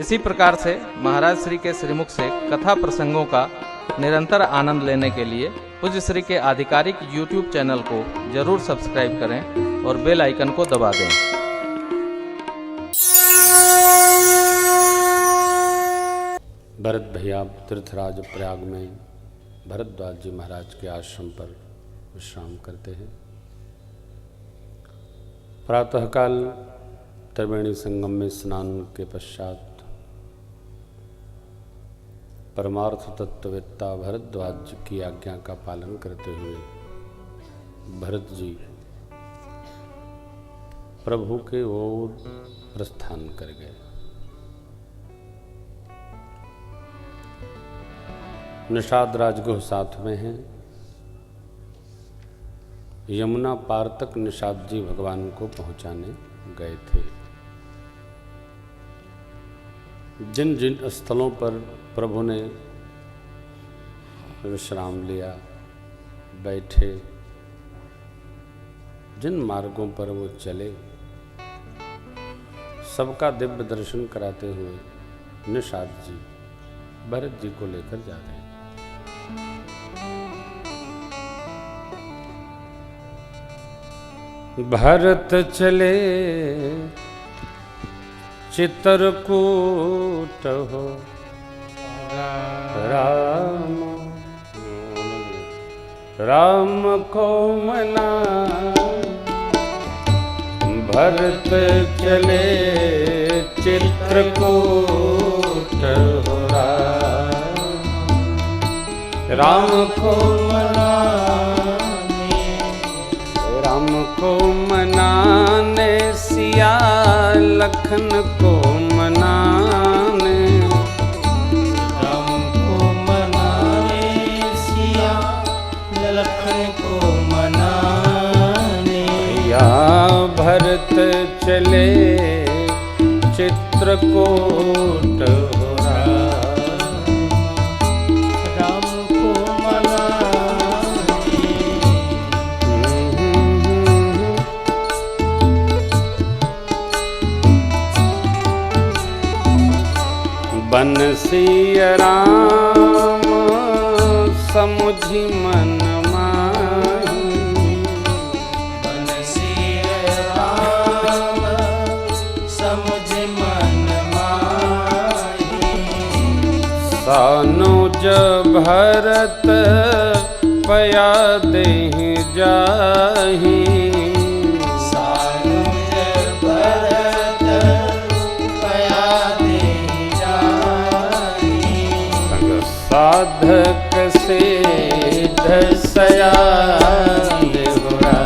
इसी प्रकार से महाराज श्री के श्रीमुख से कथा प्रसंगों का निरंतर आनंद लेने के लिए पूज्य श्री के आधिकारिक YouTube चैनल को जरूर सब्सक्राइब करें और बेल आइकन को दबा दें। भरत भैया तीर्थराज प्रयाग में भरद्वाज जी महाराज के आश्रम पर विश्राम करते हैं। प्रातःकाल त्रिवेणी संगम में स्नान के पश्चात परमार्थ तत्ववेत्ता भरद्वाज की आज्ञा का पालन करते हुए भरत जी प्रभु के ओर प्रस्थान कर गए। निषाद राजगुह साथ में हैं। यमुना पार तक निषाद जी भगवान को पहुंचाने गए थे। जिन जिन स्थलों पर प्रभु ने विश्राम लिया, बैठे, जिन मार्गों पर वो चले, सबका दिव्य दर्शन कराते हुए निषाद जी भरत जी को लेकर जा रहे हैं। भरत चले चित्रकूट हो राम राम को मना। भरत चले चित्रकूट हो राम को मना। राम को मनाने सिया लखन को मनाने। राम को मनाने सिया लखन को मनाने। या भरत चले चित्रकूट हो राम को मनाने। बंसी राम समुझी मन माही। बंसी राम समुझ मन माही। सानुज भरत पया देहि जाही। सानुज भरत पया देहि जाही। संग साधक सिद्ध सयान देहुरा।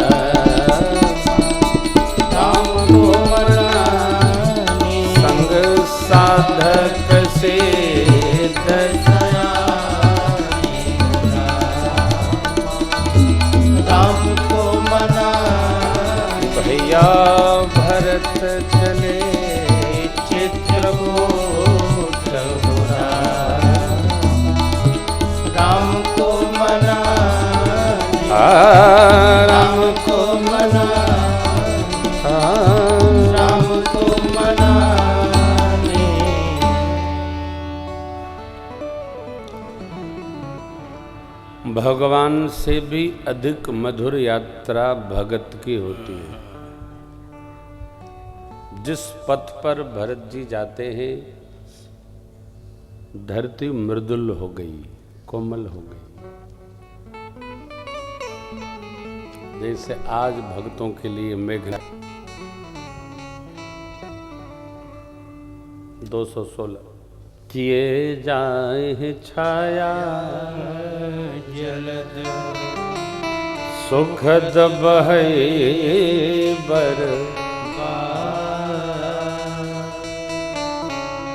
राम को मनाने। संग साधक सिद्ध राम को मनाने। भैया भरत चले चित्रकूट हो राम को मनाने। राम को मनाने। राम को मनाने। भगवान से भी अधिक मधुर यात्रा भगत की होती है। जिस पथ पर भरत जी जाते हैं, धरती मृदुल हो गई, कोमल हो गई। जैसे आज भक्तों के लिए मेघ 216 किए जाए छाया जलद सुखद बहे बर।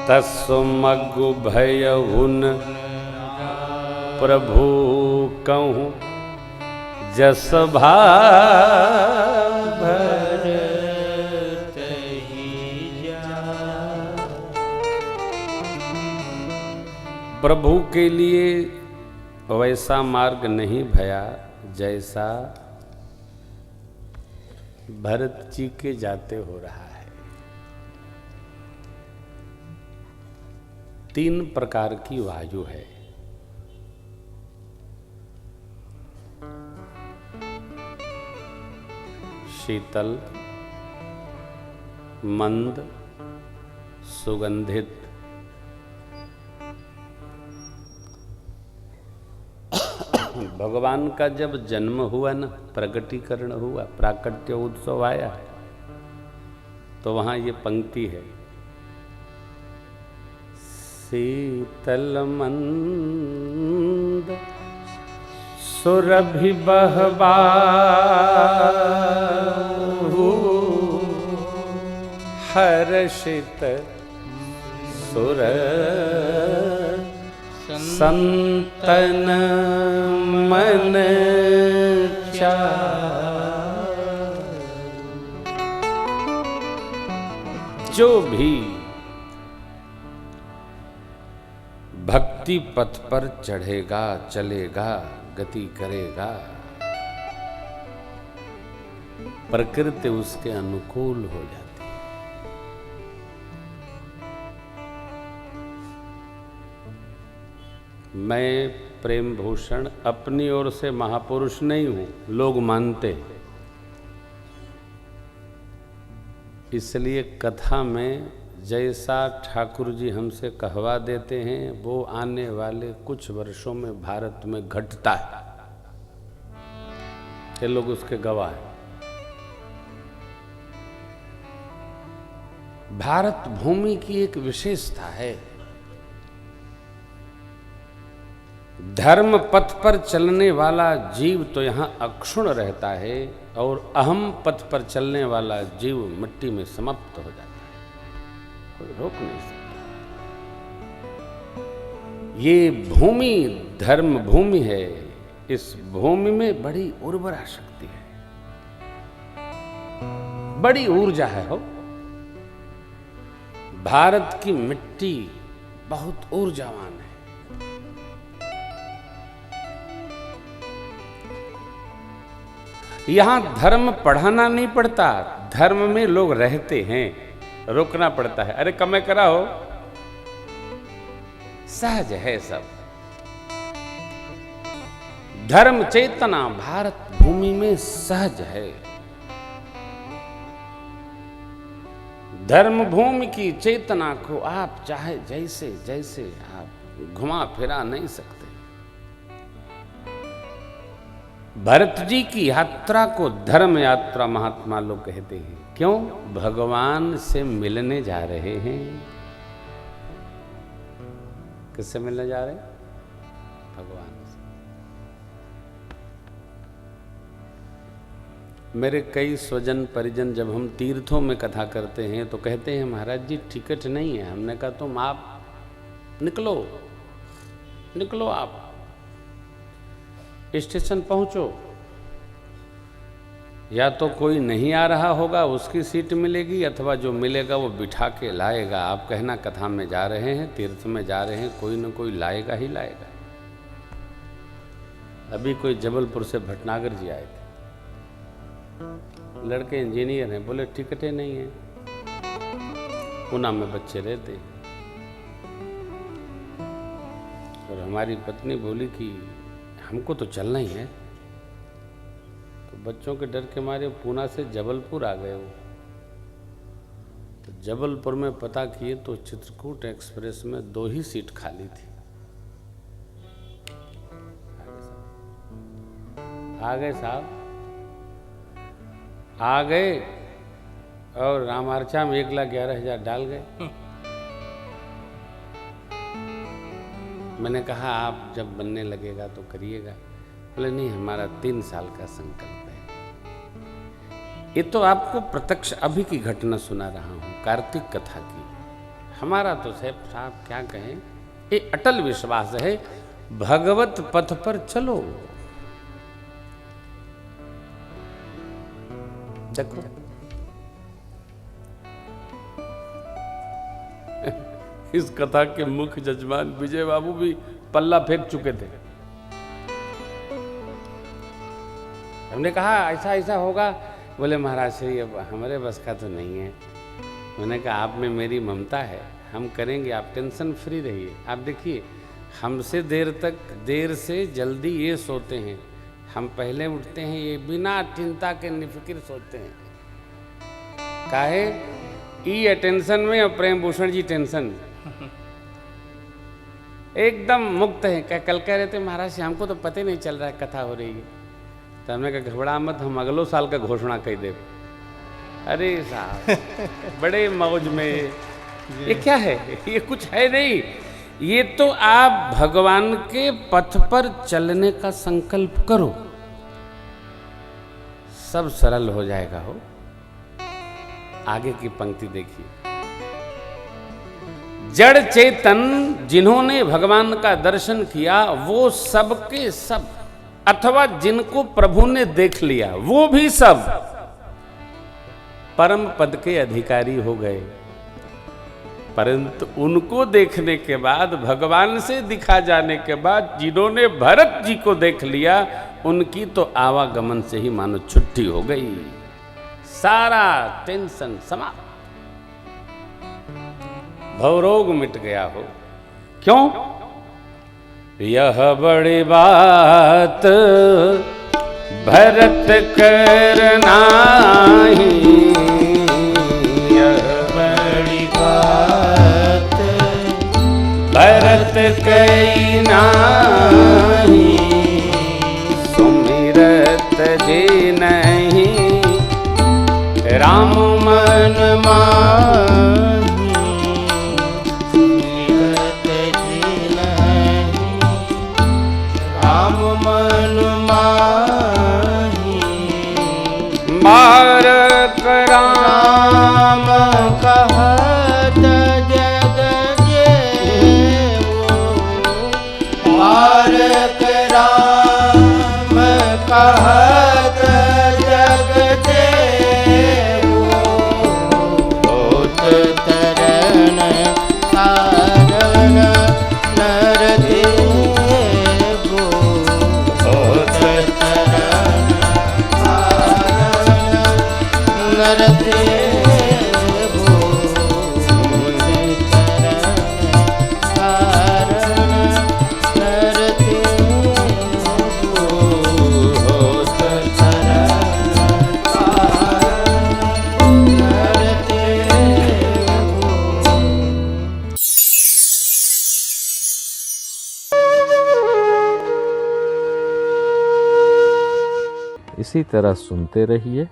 तस्मगु भयउन प्रभु कहूँ जस भरत ही जा। प्रभु के लिए वैसा मार्ग नहीं भया जैसा भरत जी के जाते हो रहा है। 3 प्रकार की वायु है। शीतल, मंद, सुगंधित। भगवान का जब जन्म हुआ ना, प्रकटीकरण हुआ, प्राकट्य उत्सव आया, तो वहां ये पंक्ति है, शीतल मंद सुरभि बहबाहु हर्षित सुर संतन मन चारु। जो भी भक्ति पथ पर चढ़ेगा, चलेगा, गति करेगा, प्रकृति उसके अनुकूल हो जाती है। मैं प्रेम भूषण अपनी ओर से महापुरुष नहीं हूं, लोग मानते हैं। इसलिए कथा में जैसा ठाकुर जी हमसे कहवा देते हैं वो आने वाले कुछ वर्षों में भारत में घटता है। ये लोग उसके गवाह हैं। भारत भूमि की एक विशेषता है, धर्म पथ पर चलने वाला जीव तो यहां अक्षुण रहता है और अहम पथ पर चलने वाला जीव मिट्टी में समाप्त हो जाता है, कोई रोक नहीं सकता। ये भूमि धर्म भूमि है। इस भूमि में बड़ी उर्वरा शक्ति है, बड़ी ऊर्जा है। हो भारत की मिट्टी बहुत ऊर्जावान है। यहां धर्म पढ़ाना नहीं पड़ता, धर्म में लोग रहते हैं, रोकना पड़ता है। अरे कमे करा हो, सहज है सब। धर्म चेतना भारत भूमि में सहज है। धर्म भूमि की चेतना को आप चाहे जैसे जैसे आप घुमा फिरा नहीं सकते। भरत जी की यात्रा को धर्म यात्रा महात्मा लोग कहते हैं। क्यों? भगवान से मिलने जा रहे हैं। किससे मिलने जा रहे हैं? भगवान से। मेरे कई स्वजन परिजन जब हम तीर्थों में कथा करते हैं तो कहते हैं महाराज जी टिकट नहीं है। हमने कहा तुम आप निकलो, निकलो, आप स्टेशन पहुंचो, या तो कोई नहीं आ रहा होगा उसकी सीट मिलेगी, अथवा जो मिलेगा वो बिठा के लाएगा। आप कहना कथा में जा रहे हैं, तीर्थ में जा रहे हैं, कोई ना कोई लाएगा ही लाएगा। अभी कोई जबलपुर से भटनागर जी आए थे, लड़के इंजीनियर हैं, बोले टिकटें नहीं हैं। पूना में बच्चे रहते हैं और हमारी पत्नी बोली कि हमको तो चलना ही है। तो बच्चों के डर के मारे पूना से जबलपुर आ गए वो। तो जबलपुर में पता किए तो चित्रकूट एक्सप्रेस में 2 ही सीट खाली थी। आ गए साहब, आ गए और रामार्चा में 1,11,000 डाल गए। मैंने कहा आप जब बनने लगेगा तो करिएगा। बोले नहीं, हमारा 3 साल का संकल्प है। ये तो आपको प्रत्यक्ष अभी की घटना सुना रहा हूं, कार्तिक कथा की। हमारा तो साहब क्या कहें, ये अटल विश्वास है, भगवत पथ पर चलो। देखो इस कथा के मुख्य जजमान विजय बाबू भी पल्ला फेंक चुके थे। हमने कहा ऐसा ऐसा होगा। बोले महाराज श्री अब हमारे बस का तो नहीं है। मैंने कहा आप में मेरी ममता है, हम करेंगे, आप टेंशन फ्री रहिए। आप देखिए, हमसे देर से जल्दी ये सोते हैं, हम पहले उठते हैं, ये बिना चिंता के निफिक्र सोते हैं। काहे? ई अटेंशन में और प्रेम भूषण जी टेंशन एकदम मुक्त है। क्या कल कह रहे थे महाराज से, हमको तो पता ही नहीं चल रहा है कथा हो रही है। तो हमने कहा घबरा मत, हम अगलो साल का घोषणा कह दे। अरे साहब बड़े मौज में, ये क्या है? ये कुछ है नहीं, ये तो आप भगवान के पथ पर चलने का संकल्प करो, सब सरल हो जाएगा। हो आगे की पंक्ति देखिए, जड़ चेतन जिन्होंने भगवान का दर्शन किया वो सबके सब, अथवा जिनको प्रभु ने देख लिया वो भी सब परम पद के अधिकारी हो गए। परंतु उनको देखने के बाद, भगवान से दिखा जाने के बाद, जिन्होंने भरत जी को देख लिया उनकी तो आवागमन से ही मानो छुट्टी हो गई, सारा टेंशन समाप्त, भवरोग मिट गया हो। क्यों? यह बड़ी बात भरत करना ही, यह बड़ी बात भरत कई नाही, सुमिरत जी नहीं राम मन माही, सुमिरत जी नहीं राम मन माही, मारक राम कहत जग जेवो, मारक राम कहत जग जेवो, होत तरन कारण नर देवो, होत तरन कारण नर देवो, होत तरन कारण नर देवो, होत तरन कारण नर देवो। इसी तरह सुनते रहिए,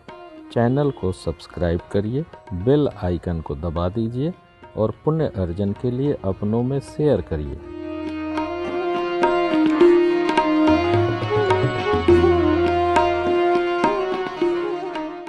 चैनल को सब्सक्राइब करिए, बेल आइकन को दबा दीजिए और पुण्य अर्जन के लिए अपनों में शेयर करिए।